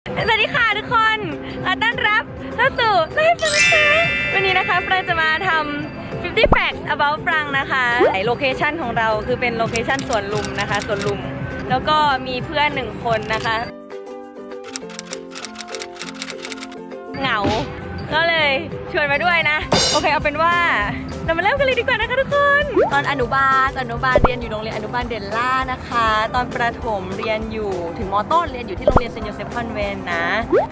สวัสดีค่ะทุกคนต้อนรับเข้าสู่ไลฟ์ฟังนะคะวันนี้นะคะฟรังจะมาทำ50 facts about ฟรังนะคะโลเคชั่นของเราคือเป็นโลเคชั่นสวนลุมนะคะสวนลุมแล้วก็มีเพื่อน1 คนนะคะเหงาก็เลยชวนมาด้วยนะโอเคเอาเป็นว่าเรามาเริ่มกันเลยดีกว่านะคะทุกคนตอนอนุบาลเรียนอยู่โรงเรียนอนุบาลเดลล่านะคะตอนประถมเรียนอยู่ถึงม.ต้นเรียนอยู่ที่โรงเรียนเซนต์โยเซฟคอนเวนต์นะ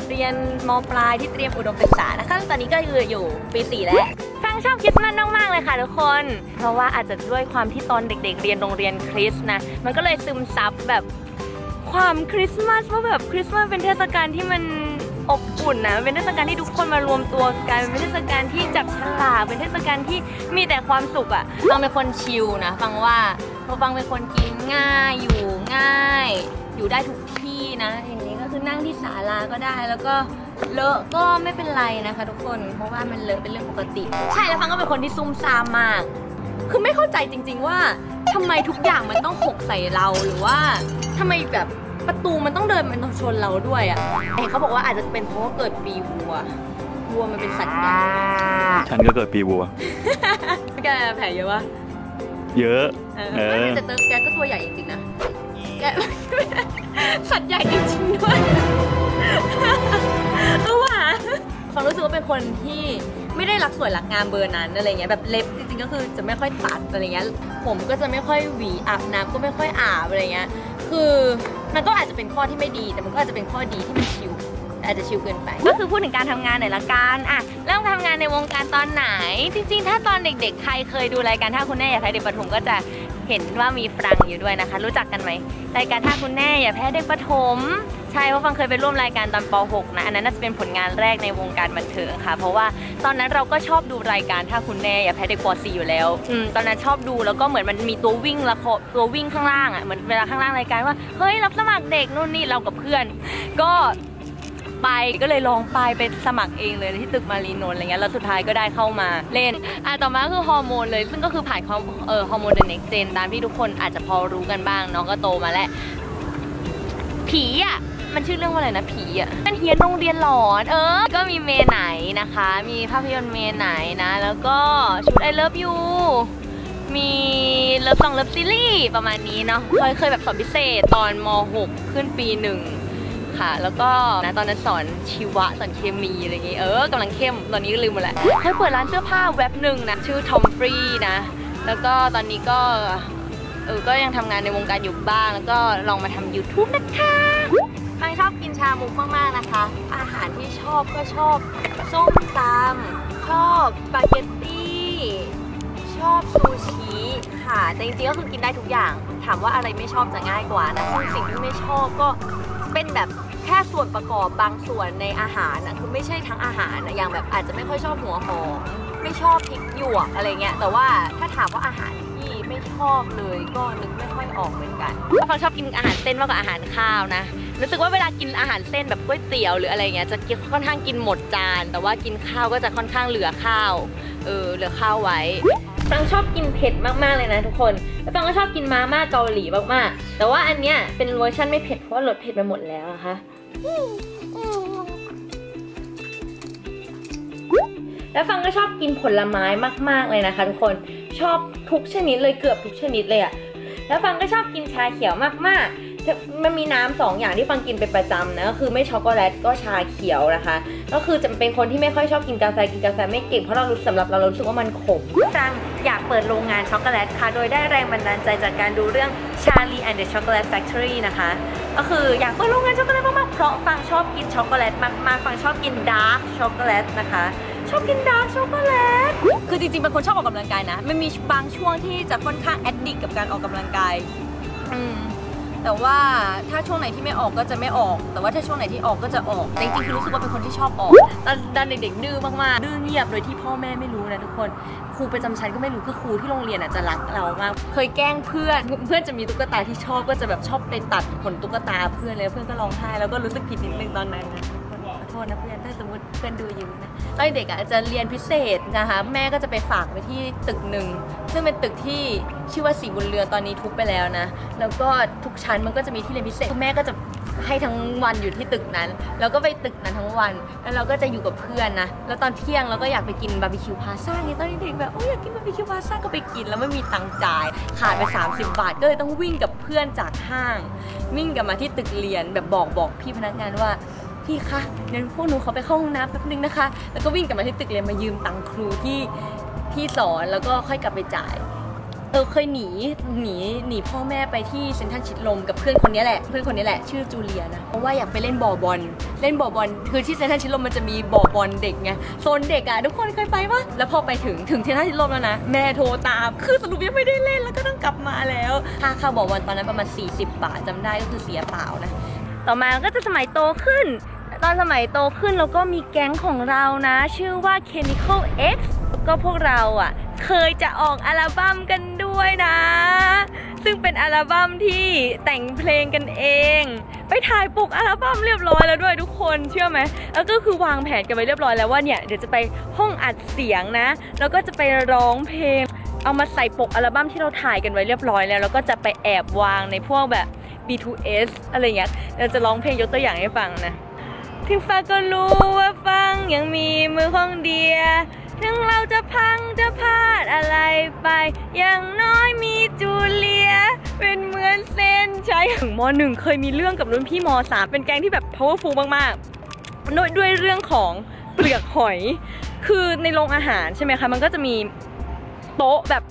เรียนม.ปลายที่เตรียมอุดมศึกษานะคะตอนนี้ก็อยู่ปี 4แล้วฟังชอบคริสต์มาสมากๆเลยค่ะทุกคนเพราะว่าอาจจะด้วยความที่ตอนเด็กๆเรียนโรงเรียนคริสต์นะมันก็เลยซึมซับแบบความคริสต์มาสว่าแบบคริสต์มาสเป็นเทศกาลที่มันอบอุ่นนะเป็นเทศกาลที่ทุกคนมารวมตัวกันเป็นเทศกาลที่จับฉลากเป็นเทศกาลที่มีแต่ความสุขอ่ะฟังเป็นคนชิลนะฟังว่าฟังเป็นคนกินง่ายอยู่ง่ายอยู่ได้ทุกที่นะอย่างนี้ก็คือนั่งที่ศาลาก็ได้แล้วก็เลอะก็ไม่เป็นไรนะคะทุกคนเพราะว่ามันเลอะเป็นเรื่องปกติใช่แล้วฟังก็เป็นคนที่ซุ่มซ่ามมากคือไม่เข้าใจจริงๆว่าทำไมทุกอย่างมันต้องหกใส่เราหรือว่าทำไมแบบประตูมันต้องเดินมันต้องชนเราด้วยอ่ะเขาบอกว่าอาจจะเป็นเพราะว่าเกิดปีวัวมันเป็นสัตว์ใหญ่ฉันก็เกิดปีวัวแกแผลเยอะวะเยอะไม่แต่แกก็ตัวใหญ่จริงๆนะแกสัตว์ใหญ่จริงๆด้วยว่าฟังรู้สึกว่าเป็นคนที่ไม่ได้รักสวยรักงามเบอร์นั้นอะไรเงี้ยแบบเล็บจริงๆก็คือจะไม่ค่อยตัดอะไรเงี้ยผมก็จะไม่ค่อยหวีอาบน้ำก็ไม่ค่อยอาบอะไรเงี้ยคือมันก็อาจจะเป็นข้อที่ไม่ดีแต่มันก็อาจจะเป็นข้อดีที่มันชิลอาจจะชิลเกินไปก็คือพูดถึงการทำงานหน่อยละกันอ่ะเริ่มทำงานในวงการตอนไหนจริงๆถ้าตอนเด็กๆใครเคยดูรายการถ้าคุณแม่อยากให้เด็กประถมก็จะเห็นว่ามีฟรังอยู่ด้วยนะคะรู้จักกันไหมรายการถ้าคุณแม่อย่าแพ้เด็กประถมใช่เพราะฟังเคยไปร่วมรายการตอนป .6 นะอันนั้นน่าจะเป็นผลงานแรกในวงการบันเทิงค่ะเพราะว่าตอนนั้นเราก็ชอบดูรายการถ้าคุณแม่อย่าแพ้เด็กป .4 อยู่แล้วตอนนั้นชอบดูแล้วก็เหมือนมันมีตัววิ่งข้างล่างอ่ะเหมือนเวลาข้างล่างรายการว่าเฮ้ยรับสมัครเด็กนู่นนี่เรากับเพื่อนก็เลยลองไปสมัครเองเลยที่ตึกมารีนนท์อะไรเงี้ยแล้วสุดท้ายก็ได้เข้ามาเล่นต่อมาคือฮอร์โมนเลยซึ่งก็คือผ่านฮอร์โมนเดอะเน็กซ์เจนตามที่ทุกคนอาจจะพอรู้กันบ้างน้องก็โตมาแล้วผีอ่ะมันชื่อเรื่องว่าอะไรนะผีอ่ะมันเฮียนโรงเรียนหลอนก็มีเมไหนนะคะมีภาพยนตร์เมไหนนะแล้วก็ชุด I Love You มีเลิฟซองเลิฟซีรีส์ประมาณนี้เนาะเคยแบบสอนพิเศษตอนม.6 ขึ้นปี 1ค่ะแล้วก็นะตอนนั้นสอนชีวะสอนเคมีอะไรอย่างงี้กำลังเข้มตอนนี้ก็ลืมหมดแล้วเคยเปิดร้านเสื้อผ้าเว็บหนึ่งนะชื่อทอมฟรีนะแล้วก็ตอนนี้ก็ยังทำงานในวงการอยู่บ้างแล้วก็ลองมาทำ YouTube นะคะฟังชอบกินชามุกมากๆนะคะอาหารที่ชอบก็ชอบส้มตำชอบสปาเกตตี้ชอบซูชิค่ะแต่จริงๆก็คือกินได้ทุกอย่างถามว่าอะไรไม่ชอบจะง่ายกว่านะสิ่งที่ไม่ชอบก็เป็นแบบแค่ส่วนประกอบบางส่วนในอาหารนะคือไม่ใช่ทั้งอาหารนะอย่างแบบอาจจะไม่ค่อยชอบหัวหอมไม่ชอบพริกหยวกอะไรเงี้ยแต่ว่าถ้าถามว่าอาหารที่ไม่ชอบเลยก็นึกไม่ค่อยออกเหมือนกันฟังชอบกินอาหารเส้นมากกว่าอาหารข้าวนะรู้สึกว่าเวลากินอาหารเส้นแบบก๋วยเตี๋ยวหรืออะไรเงี้ยจะค่อนข้างกินหมดจานแต่ว่ากินข้าวก็จะค่อนข้างเหลือข้าวเหลือข้าวไว้ฟังชอบกินเผ็ดมากๆเลยนะทุกคนแล้วฟังก็ชอบกินมาม่าเกาหลีมากๆแต่ว่าอันเนี้ยเป็นเวอร์ชันไม่เผ็ดเพราะว่าลดเผ็ดไปหมดแล้วนะคะแล้วฟังก็ชอบกินผลไม้มากๆเลยนะคะทุกคนชอบทุกชนิดเลยเกือบทุกชนิดเลยอะแล้วฟังก็ชอบกินชาเขียวมากๆมันมีน้ำ2 อย่างที่ฟังกินเป็นประจำนะก็คือไม่ช็อกโกแลตก็ชาเขียวนะคะก็คือจะเป็นคนที่ไม่ค่อยชอบกินกาแฟไม่เก่งเพราะสำหรับเรารู้สึกว่ามันขมฟังอยากเปิดโรงงานช็อกโกแลตค่ะโดยได้แรงบันดาลใจจากการดูเรื่อง Charlie and the Chocolate Factory นะคะก็คืออยากเปิดโรงงานช็อกโกแลตมากๆเพราะฟังชอบกินช็อกโกแลตมากๆฟังชอบกินดาร์กช็อกโกแลตนะคะชอบกินดาร์กช็อกโกแลตคือจริงๆเป็นคนชอบออกกำลังกายนะมันมีบางช่วงที่จะค่อนข้างแอดดิกกับการออกกำลังกายแต่ว่าถ้าช่วงไหนที่ไม่ออกก็จะไม่ออกแต่ว่าถ้าช่วงไหนที่ออกก็จะออกจริงๆคือรู้สึกว่าเป็นคนที่ชอบออกตอนเด็กๆดื้อมากๆดื้อเงียบโดยที่พ่อแม่ไม่รู้นะทุกคนครูประจำชั้นก็ไม่รู้คือครูที่โรงเรียนจะรักเรามากเคยแกล้งเพื่อนจะมีตุ๊กตาที่ชอบก็จะแบบชอบไปตัดขนตุ๊กตาเพื่อนเลยเพื่อนก็ร้องไห้แล้วก็รู้สึกผิดนิดนึงตอนนั้นนะขอโท ษนะเพื่อนถ้าสมมติเพื่อนดูอยู่นะตอนเด็กอ่ะจะเรียนพิเศษนะคะแม่ก็จะไปฝากไว้ที่ตึกหนึ่งซึ่งเป็นตึกที่ชื่อว่าสีบุญเรือนตอนนี้ทุบไปแล้วนะแล้วก็ทุกชั้นมันก็จะมีที่เรียนพิเศษแม่ก็จะให้ทั้งวันอยู่ที่ตึกนั้นแล้วก็ไปตึกนั้นทั้งวันแล้วเราก็จะอยู่กับเพื่อนนะแล้วตอนเที่ยงเราก็อยากไปกินบาร์บีคิวพาซ่าไงตอนเด็กแบบอยากกินบาร์บีคิวพาซ่าก็ไปกินแล้วไม่มีตังค์จ่ายขาดไป30 บาทก็เลยต้องวิ่งกับเพื่อนจากห้างวิ่งกลับมาที่ตึกเรียนแบบบอกพี่พนักงานว่าพี่คะเดี๋ยวพวกหนูขอไปเข้าห้องน้ำแป๊บนึงนะคะแล้วก็วิ่งกลับมาที่ตึกเรียนมายืมตังค์ครูที่สอนแล้วก็ค่อยกลับไปจ่ายเคยหนีพ่อแม่ไปที่เซ็นทรัลชิดลมกับเพื่อนคนนี้แหละชื่อจูเลียนะเพราะว่าอยากไปเล่นบ่อบอลคือที่เซ็นทรัลชิดลมมันจะมีบ่อบอลเด็กไงโซนเด็กอ่ะทุกคนเคยไปปะแล้วพอไปถึงเซ็นทรัลชิดลมแล้วนะแม่โทรตามคือสรุปยังไม่ได้เล่นแล้วก็ต้องกลับมาแล้วค่าเข้าบ่อบอลตอนนั้นประมาณ40 บาทจำได้ก็คือเสียเปล่านะต่อมาก็จะสมัยโตขึ้นตอนสมัยโตขึ้นเราก็มีแก๊งของเรานะชื่อว่า Chemical X ก็พวกเราอ่ะเคยจะออกอัลบั้มกันด้วยนะซึ่งเป็นอัลบั้มที่แต่งเพลงกันเองไปถ่ายปกอัลบั้มเรียบร้อยแล้วด้วยทุกคนเชื่อไหมแล้วก็คือวางแผนกันไว้เรียบร้อยแล้วว่าเนี่ยเดี๋ยวจะไปห้องอัดเสียงนะแล้วก็จะไปร้องเพลงเอามาใส่ปกอัลบั้มที่เราถ่ายกันไว้เรียบร้อยแล้วก็จะไปแอบวางในพวกแบบ B2S อะไรเงี้ยเราจะร้องเพลงยกตัวอย่างให้ฟังนะถึงฟังก็รู้ว่าฟังยังมีมือของเดียถึงเราจะพังจะพลาดอะไรไปอย่างน้อยมีจูเลียเป็นเหมือนเส้นชัยถึงม.1 เคยมีเรื่องกับรุ่นพี่ม.3 เป็นแก๊งที่แบบ powerful มากๆด้วยเรื่องของเปลือกหอยคือในโรงอาหารใช่ไหมคะมันก็จะมีโต๊ะแบบ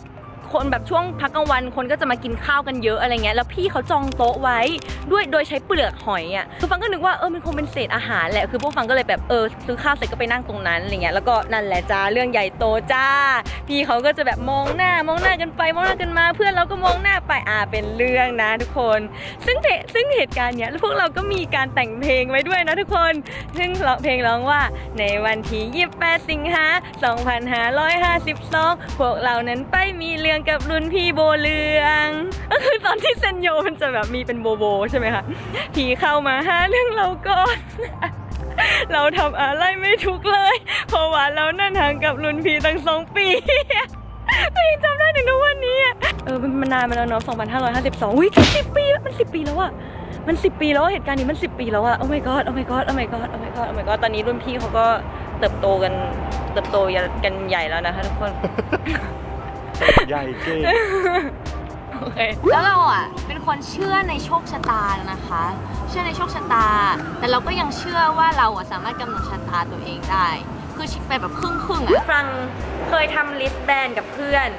คนแบบช่วงพักกลางวันคนก็จะมากินข้าวกันเยอะอะไรเงี้ยแล้วพี่เขาจองโต๊ะไว้โดยใช้เปลือกหอยอ่ะคือฟังก็นึกว่ามันคงเป็นเศษอาหารแหละคือพวกฟังก็เลยแบบซื้อข้าวเสร็จก็ไปนั่งตรงนั้นอะไรเงี้ยแล้วก็นั่นแหละจ้าเรื่องใหญ่โตจ้าพี่เขาก็จะแบบมองหน้ากันไปมองหน้ากันมาเพื่อนเราก็มองหน้าไปเป็นเรื่องนะทุกคนซึ่งเหตุการณ์เนี้ยพวกเราก็มีการแต่งเพลงไว้ด้วยนะทุกคนซึ่งเพลงร้องว่าในวันที่28 สิงหา 2552พวกเรานั้นไปมีเรื่องกับรุ่นพี่โบเรืองก็คือตอนที่เซนโยมันจะแบบมีเป็นโบใช่ไหมคะพี่เข้ามาหาเรื่องเราก่อน เราทำอะไรไม่ถูกเลยเพราะว่าเรานั่นห่างกับรุ่นพี่ตั้ง2 ปีพี่จำได้ถึงทุกวันนี้มันนานมาแล้วเนาะ2552อุ้ย10 ปีมัน10 ปีแล้วอะมัน10 ปีแล้วเหตุการณ์นี้มัน10 ปีแล้วอะโอ้ my god โอ้ my god โอ้ my god โอ้ my god โอ้ my god ตอนนี้รุ่นพี่เขาก็เติบโตกันใหญ่แล้วนะคะทุกคนใหญ่จริงโอเคแล้วเราอ่ะเป็นคนเชื่อในโชคชะตานะคะเชื่อในโชคชะตาแต่เราก็ยังเชื่อว่าเราอ่ะสามารถกำหนดชะตาตัวเองได้คือชิปไปแบบครึ่งอ่ะฟังเคยทำลิสต์แบนกับเพื่อน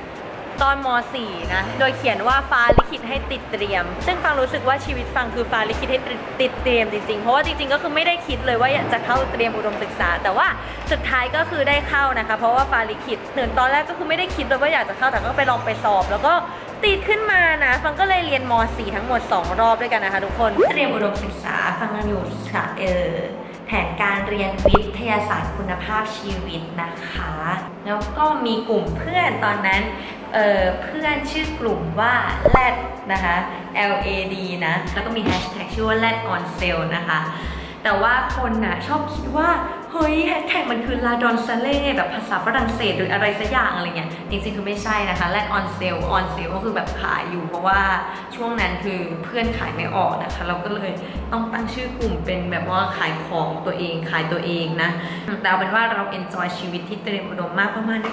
ตอนม.4 นะโดยเขียนว่าฟ้าลิขิตให้ติดเตรียมซึ่งฟังรู้สึกว่าชีวิตฟังคือฟ้าลิขิตให้ติดเตรียมจริงๆเพราะว่าจริงๆก็คือไม่ได้คิดเลยว่าอยากจะเข้าเตรียมอุดมศึกษาแต่ว่าสุดท้ายก็คือได้เข้านะคะเพราะว่าฟ้าลิขิตตอนแรกก็คือไม่ได้คิดเลยว่าอยากจะเข้าแต่ก็ไปลองไปสอบแล้วก็ติดขึ้นมานะฟังก็เลยเรียนม.4 ทั้งหมด2 รอบด้วยกันนะคะทุกคนเตรียมอุดมศึกษาฟังอยู่ค่ะแผนการเรียนวิทยาศาสตร์คุณภาพชีวิตนะคะแล้วก็มีกลุ่มเพื่อนตอนนั้นเพื่อนชื่อกลุ่มว่า LAD นะคะ LAD นะแล้วก็มีแฮชแท็กชื่อว่า LAD on sale นะคะแต่ว่าคนน่ะชอบคิดว่าเฮ้ยแฮชแท็กมันคือลาดอนซาเล่แบบภาษาฝรั่งเศสหรืออะไรสักอย่างอะไรเงี้ยจริงๆคือไม่ใช่นะคะแลดออนเซลก็คือแบบขายอยู่เพราะว่าช่วงนั้นคือเพื่อนขายไม่ออกนะคะเราก็เลยต้องตั้งชื่อกลุ่มเป็นแบบว่าขายของตัวเองขายตัวเองนะแต่เอาเป็นว่าเราเอนจอยชีวิตที่เตรียมอุดมมากประมาณนี้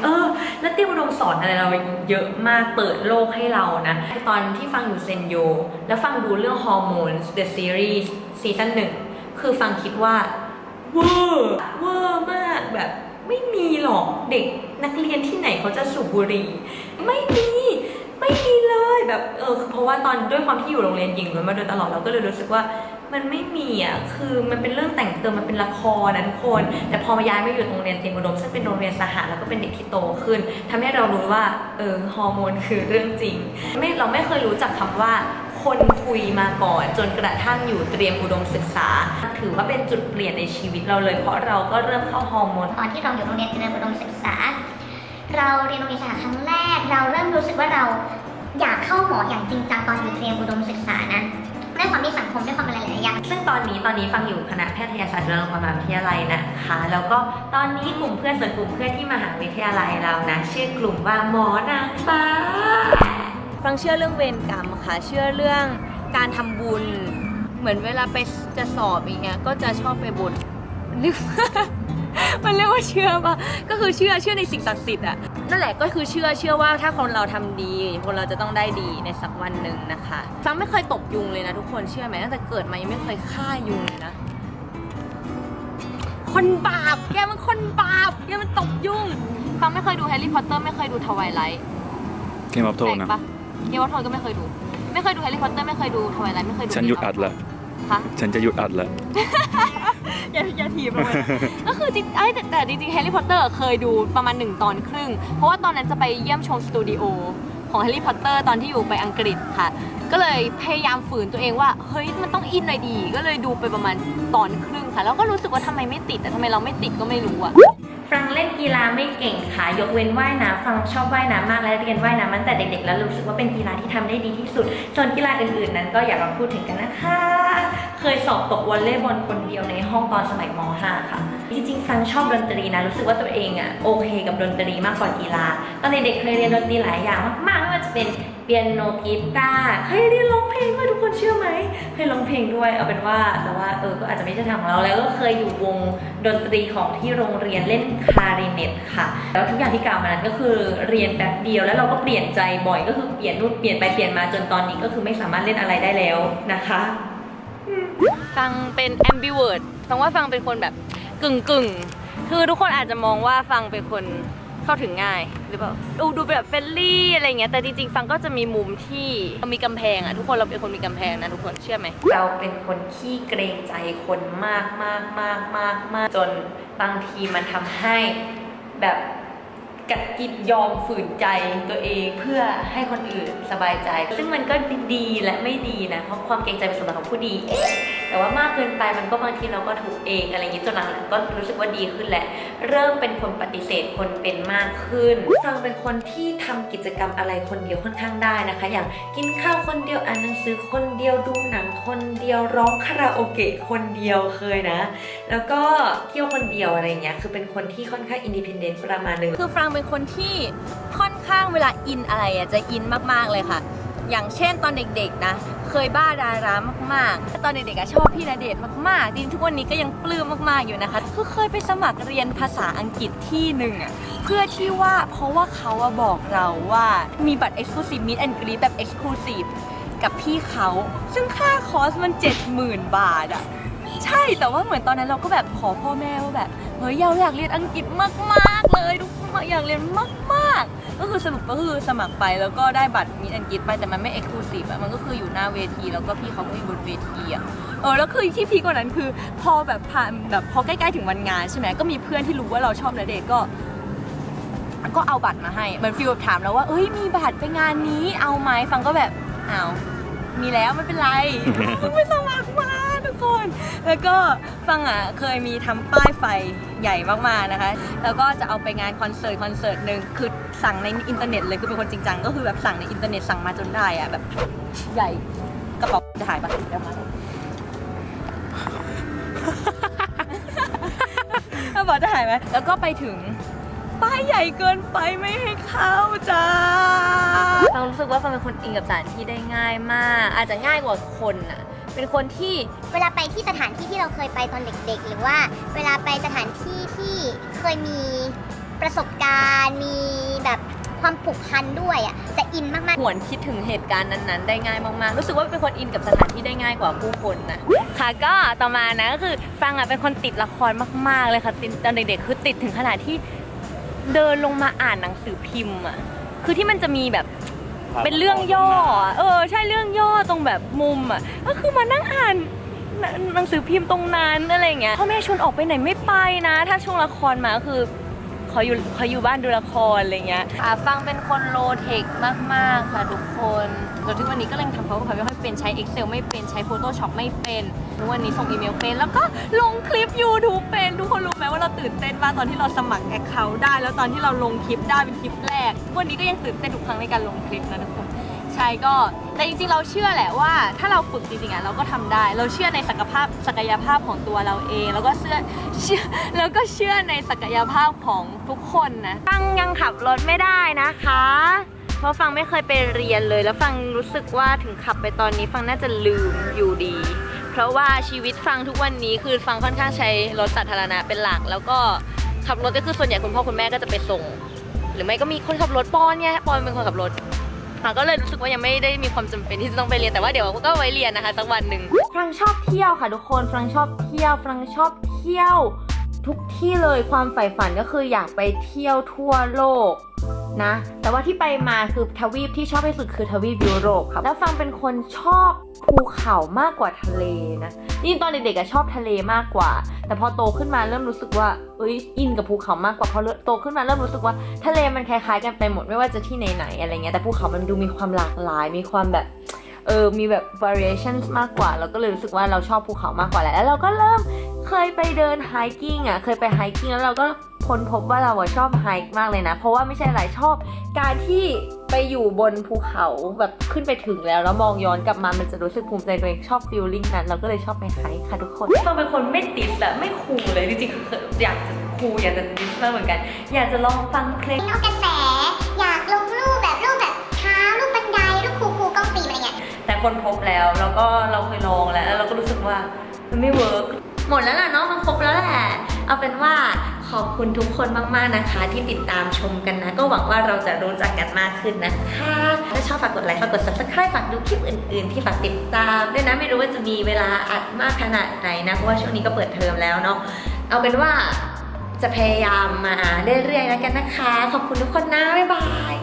แล้วเตรียมอุดมสอนอะไรเราเยอะมากเปิดโลกให้เรานะตอนที่ฟังอยู่เซนโยแล้วฟังดูเรื่องฮอร์โมน The Series ซีซั่น 1คือฟังคิดว่าเวอร์มากแบบไม่มีหรอกเด็กนักเรียนที่ไหนเขาจะสูบบุหรี่ไม่มีเลยแบบเพราะว่าตอนด้วยความที่อยู่โรงเรียนหญิงมาโดยตลอดเราก็เลยรู้สึกว่ามันไม่มีคือมันเป็นเรื่องแต่งเติมมันเป็นละครนะทุกคนแต่พอมาย้ายมาอยู่โรงเรียนเตรียมอุดมซึ่งเป็นโรงเรียนสหแล้วก็เป็นเด็กที่โตขึ้นทำให้เรารู้ว่าฮอร์โมนคือเรื่องจริงเราไม่เคยรู้จักคำว่าคนคุยมาก่อนจนกระทั่งอยู่เตรียมอุดมศึกษาถือว่าเป็นจุดเปลี่ยนในชีวิตเราเลยเพราะเราก็เริ่มเข้าฮอร์โมนตอนที่เราอยู่โรงเรียนเตรียมอุดมศึกษาเราเรียนโรงเรียนสหครั้งแรกเราเริ่มรู้สึกว่าเราอยากเข้าหมออย่างจริงจังตอนอยู่เตรียมอุดมศึกษานะ ด้วยความที่สังคมด้วยความอะไรหลายๆอย่าง ซึ่งตอนนี้ฟังอยู่คณะแพทยศาสตร์จุฬาลงกรณ์มหาวิทยาลัยนะคะแล้วก็ตอนนี้กลุ่มเพื่อนที่มหาวิทยาลัยเรานะชื่อกลุ่มว่าหมอนางฟ้าฟังเชื่อเรื่องเวรกรรมค่ะเชื่อเรื่องการทำบุญเหมือนเวลาไปจะสอบอย่างเงี้ยก็จะชอบไปบนมันเรียกว่าเชื่อป่ะก็คือเชื่อในสิ่งศักดิ์สิทธิ์อะนั่นแหละก็คือเชื่อว่าถ้าคนเราทำดีคนเราจะต้องได้ดีในสักวันหนึ่งนะคะฟังไม่เคยตบยุงเลยนะทุกคนเชื่อไหมตั้งแต่เกิดมายังไม่เคยฆ่ายุงเลยนะคนบาปแกมันคนบาปแกมันตบยุงฟังไม่เคยดูแฮร์รี่พอตเตอร์ไม่เคยดูทวายไลท์เกมออฟโทนนะเกมออฟโทนก็ไม่เคยดูแฮร์รี่พอตเตอร์ไม่เคยดูทวายไลท์ไม่เคยดูฉันหยุดอัดละฉันจะหยุดอัดแล้วอย่าทีบลงไปก็คือจริงแต่จริงๆแฮร์รี่พอตเตอร์เคยดูประมาณ1 ตอนครึ่งเพราะว่าตอนนั้นจะไปเยี่ยมชมสตูดิโอของแฮร์รี่พอตเตอร์ตอนที่อยู่ไปอังกฤษค่ะก็เลยพยายามฝืนตัวเองว่าเฮ้ยมันต้องอินหน่อยดีก็เลยดูไปประมาณตอนครึ่งค่ะแล้วก็รู้สึกว่าทำไมไม่ติดแต่ทำไมเราไม่ติดก็ไม่รู้อะฟังเล่นกีฬาไม่เก่งค่ะยกเว้นว่ายน้ำฟังชอบว่ายน้ำมากและเรียนว่ายน้ำตั้งแต่เด็กๆแล้วรู้สึกว่าเป็นกีฬาที่ทำได้ดีที่สุดส่วนกีฬาอื่นๆนั้นก็อย่ามาพูดถึงกันนะคะเคยสอบตกวอลเลย์บอลคนเดียวในห้องตอนสมัยม.5 ค่ะจริงๆฟังชอบดนตรีนะรู้สึกว่าตัวเองอะโอเคกับดนตรีมากกว่ากีฬาตอนเด็กๆเคยเรียนดนตรีหลายอย่างมากๆไม่ว่าจะเป็นเปียโนกีตาร์เคยเรียนร้องเพลงด้วยทุกคนเชื่อไหมเคยร้องเพลงด้วยเอาเป็นว่าแต่ว่าก็อาจจะไม่ใช่ทางของเราแล้วก็เคยอยู่วงดนตรีของที่โรงเรียนเล่นคลาริเนตค่ะแล้วทุกอย่างที่กล่าวมานั้นก็คือเรียนแป๊บเดียวแล้วเราก็เปลี่ยนใจบ่อยก็คือเปลี่ยนนู่นเปลี่ยนไปเปลี่ยนมาจนตอนนี้ก็คือไม่สามารถเล่นอะไรได้แล้วนะคะฟังเป็น ambivert ฟังว่าฟังเป็นคนแบบกึ่งคือทุกคนอาจจะมองว่าฟังเป็นคนเข้าถึงง่ายหรือเปล่าดูแบบเฟรนลี่อะไรเงี้ยแต่จริงๆฟังก็จะมีมุมที่มีกำแพงอะทุกคนเราเป็นคนมีกำแพงนะทุกคนเชื่อไหมเราเป็นคนขี้เกรงใจคนมากจนบางทีมันทำให้แบบกัดกินยอมฝืนใจตัวเองเพื่อให้คนอื่นสบายใจซึ่งมันก็ดีและไม่ดีนะเพราะความเกรงใจเป็นสมบัติของผู้ดีแต่ว่ามากเกินไปมันก็บางทีเราก็ถูกเองอะไรอย่างนี้จนหลังๆก็รู้สึกว่าดีขึ้นแหละเริ่มเป็นคนปฏิเสธคนเป็นมากขึ้นฟังเป็นคนที่ทำกิจกรรมอะไรคนเดียวค่อนข้างได้นะคะอย่างกินข้าวคนเดียวอ่านหนังสือคนเดียวดูหนังคนเดียวร้องคาราโอเกะคนเดียวเคยนะแล้วก็เที่ยวคนเดียวอะไรเงี้ยคือเป็นคนที่ค่อนข้างอินดิเพนเดนต์ประมาณนึงคือฟังเป็นคนที่ค่อนข้างเวลาอินอะไรอะจะอินมากๆเลยค่ะอย่างเช่นตอนเด็กๆนะเคยบ้าดารามากๆตอนเด็กๆชอบพี่ณเดชน์มากๆจริงทุกวันนี้ก็ยังปลื้มมากๆอยู่นะคะคือเคยไปสมัครเรียนภาษาอังกฤษที่หนึ่งอะเพื่อที่ว่าเพราะว่าเขาบอกเราว่ามีบัตร Exclusive Meet and Greet แบบ Exclusive กับพี่เขาซึ่งค่าคอร์สมัน 70,000 บาทอะใช่แต่ว่าเหมือนตอนนั้นเราก็แบบขอพ่อแม่ว่าแบบเฮ้ยเราอยากเรียนอังกฤษมากๆเลยทุกคนอยากเรียนมากๆก็คือสรุปก็คือสมัครไปแล้วก็ได้บัตรมีอังกฤษไปแต่มันไม่เอ็กซ์คลูซีฟอะมันก็คืออยู่หน้าเวทีแล้วก็พี่เขาก็อยู่บนเวทีอะแล้วคือที่พีกว่านั้นคือพอแบบผ่านแบบพอใกล้ๆถึงวันงานใช่ไหมก็มีเพื่อนที่รู้ว่าเราชอบณเดชน์ก็เอาบัตรมาให้เหมือนฟีลแบบถามเราว่าเอ้ยมีบัตรไปงานนี้เอาไหมฟังก็แบบเอามีแล้วไม่เป็นไรไม่สมัครมาทุกคนแล้วก็ฟังอ่ะเคยมีทำป้ายไฟใหญ่มากๆนะคะแล้วก็จะเอาไปงานคอนเสิร์ตหนึ่งคือสั่งในอินเทอร์เน็ตเลยคือเป็นคนจริงจังก็คือแบบสั่งในอินเทอร์เน็ตสั่งมาจนได้อ่ะแบบใหญ่กระเป๋าจะหายปะเดี๋ยวมากระเป๋าจะหายไหมแล้วก็ไปถึงป้ายใหญ่เกินไปไม่ให้เข้าจ้าฟังรู้สึกว่าฟังเป็นคนอินกับสถานที่ได้ง่ายมากอาจจะง่ายกว่าคนอ่ะเป็นคนที่เวลาไปที่สถานที่ที่เราเคยไปตอนเด็กๆหรือว่าเวลาไปสถานที่ที่เคยมีประสบการณ์มีแบบความผูกพันด้วยอ่ะจะอินมากๆหวนคิดถึงเหตุการณ์นั้นๆได้ง่ายมากๆรู้สึกว่าเป็นคนอินกับสถานที่ได้ง่ายกว่าผู้คนนะค่ะก็ต่อมานะก็คือฟังอ่ะเป็นคนติดละครมากๆเลยค่ะตอนเด็กๆคือติดถึงขนาดที่เดินลงมาอ่านหนังสือพิมพ์อ่ะคือที่มันจะมีแบบเป็นเรื่องย่อใช่เรื่องย่อตรงแบบมุมอ่ะก็คือมานั่งอ่านหนังสือพิมพ์ตรงนั้นอะไรเงี้ยพ่อแม่ชวนออกไปไหนไม่ไปนะถ้าช่วงละครมาก็คือขออยู่บ้านดูละครอะไรเงี้ยฟังเป็นคนโลเทคมากๆค่ะทุกคนจนถึงวันนี้ก็ยังทำเขาไม่ค่อยเป็นใช้ Excel ไม่เป็นใช้ Photoshop ไม่เป็นทุกวันนี้ส่งอีเมลเป็นแล้วก็ลงคลิป YouTube เป็นทุกคนรู้ไหมว่าเราตื่นเต้นมากตอนที่เราสมัคร Account ได้แล้วตอนที่เราลงคลิปได้เป็นคลิปแรกวันนี้ก็ยังตื่นเต้นทุกครั้งในการลงคลิปนะทุกคนใช่ก็ แต่จริงๆเราเชื่อแหละว่าถ้าเราฝึกจริงๆเราก็ทำได้เราเชื่อในศักยภาพของตัวเราเองแล้วก็เชื่อในศักยภาพของทุกคนนะฟังยังขับรถไม่ได้นะคะเพราะฟังไม่เคยไปเรียนเลยแล้วฟังรู้สึกว่าถึงขับไปตอนนี้ฟังน่าจะลืมอยู่ดีเพราะว่าชีวิตฟังทุกวันนี้คือฟังค่อนข้างใช้รถสาธารณะเป็นหลักแล้วก็ขับรถก็คือส่วนใหญ่คุณพ่อคุณแม่ก็จะไปส่งหรือไม่ก็มีคนขับรถปอนเป็นคนขับรถก็เลยรู้สึกว่ายังไม่ได้มีความจำเป็นที่จะต้องไปเรียนแต่ว่าเดี๋ยวก็ไว้เรียนนะคะสักวันหนึ่งฟังชอบเที่ยวค่ะทุกคนฟังชอบเที่ยวทุกที่เลยความใฝ่ฝันก็คืออยากไปเที่ยวทั่วโลกนะแต่ว่าที่ไปมาคือทวีปที่ชอบที่สุดคือทวีปยุโรปครับแล้วฟังเป็นคนชอบภูเขามากกว่าทะเลนะนี่ตอนเด็กๆชอบทะเลมากกว่าแต่พอโตขึ้นมาเริ่มรู้สึกว่าอินกับภูเขามากกว่าพอโตขึ้นมาเริ่มรู้สึกว่าทะเลมันคล้ายๆกันไปหมดไม่ว่าจะที่ไหนๆอะไรเงี้ยแต่ภูเขามันดูมีความหลากหลายมีความแบบมีแบบ variations มากกว่าเราก็เลยรู้สึกว่าเราชอบภูเขามากกว่าแล้วเราก็เริ่มเคยไปเดิน hiking เคยไป hiking แล้วเราก็ค้นพบว่าเราชอบ hike มากเลยนะเพราะว่าไม่ใช่อะไรชอบการที่ไปอยู่บนภูเขาแบบขึ้นไปถึงแล้วมองย้อนกลับมามันจะรู้สึกภูมิใจตัวเองชอบ feeling นั้นเราก็เลยชอบไป hike ค่ะทุกคนฟังเป็นคนไม่ติดและไม่คูลเลยจริงๆคืออยากจะคูลอยากจะดิสมากเหมือนกันอยากจะลองฟังเพลงเอากระแสอยากลงรูปแบบเท้ารูปบันไดรูปคูลๆกล้องฟิล์มอะไรเงี้ยแต่คนพบแล้วก็เราเคยลองแล้วเราก็รู้สึกว่ามันไม่เวิร์กหมดแล้วล่ะเนาะมันครบแล้วแหละเอาเป็นว่าขอบคุณทุกคนมากๆนะคะที่ติดตามชมกันนะก็หวังว่าเราจะรู้จักกันมากขึ้นนะคะถ้าชอบฝากกดไลค์ฝากกด subscribe ฝากดูคลิปอื่นๆที่ฝากติดตามด้วยนะไม่รู้ว่าจะมีเวลาอัดมากขนาดไหนนะเพราะว่าช่วงนี้ก็เปิดเทอมแล้วเนาะเอาเป็นว่าจะพยายามมาเรื่อยๆแล้วกันนะคะขอบคุณทุกคนนะบ๊ายบาย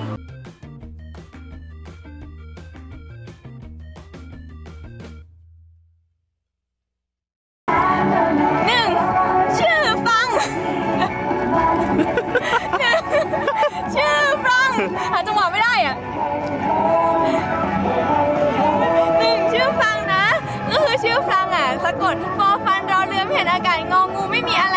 หาจังหวะไม่ได้อ่ะชื่อฟังนะก็คือชื่อฟังสะกดฟอฟันรอเรือไม่เห็นอากาศงองูไม่มีอะไร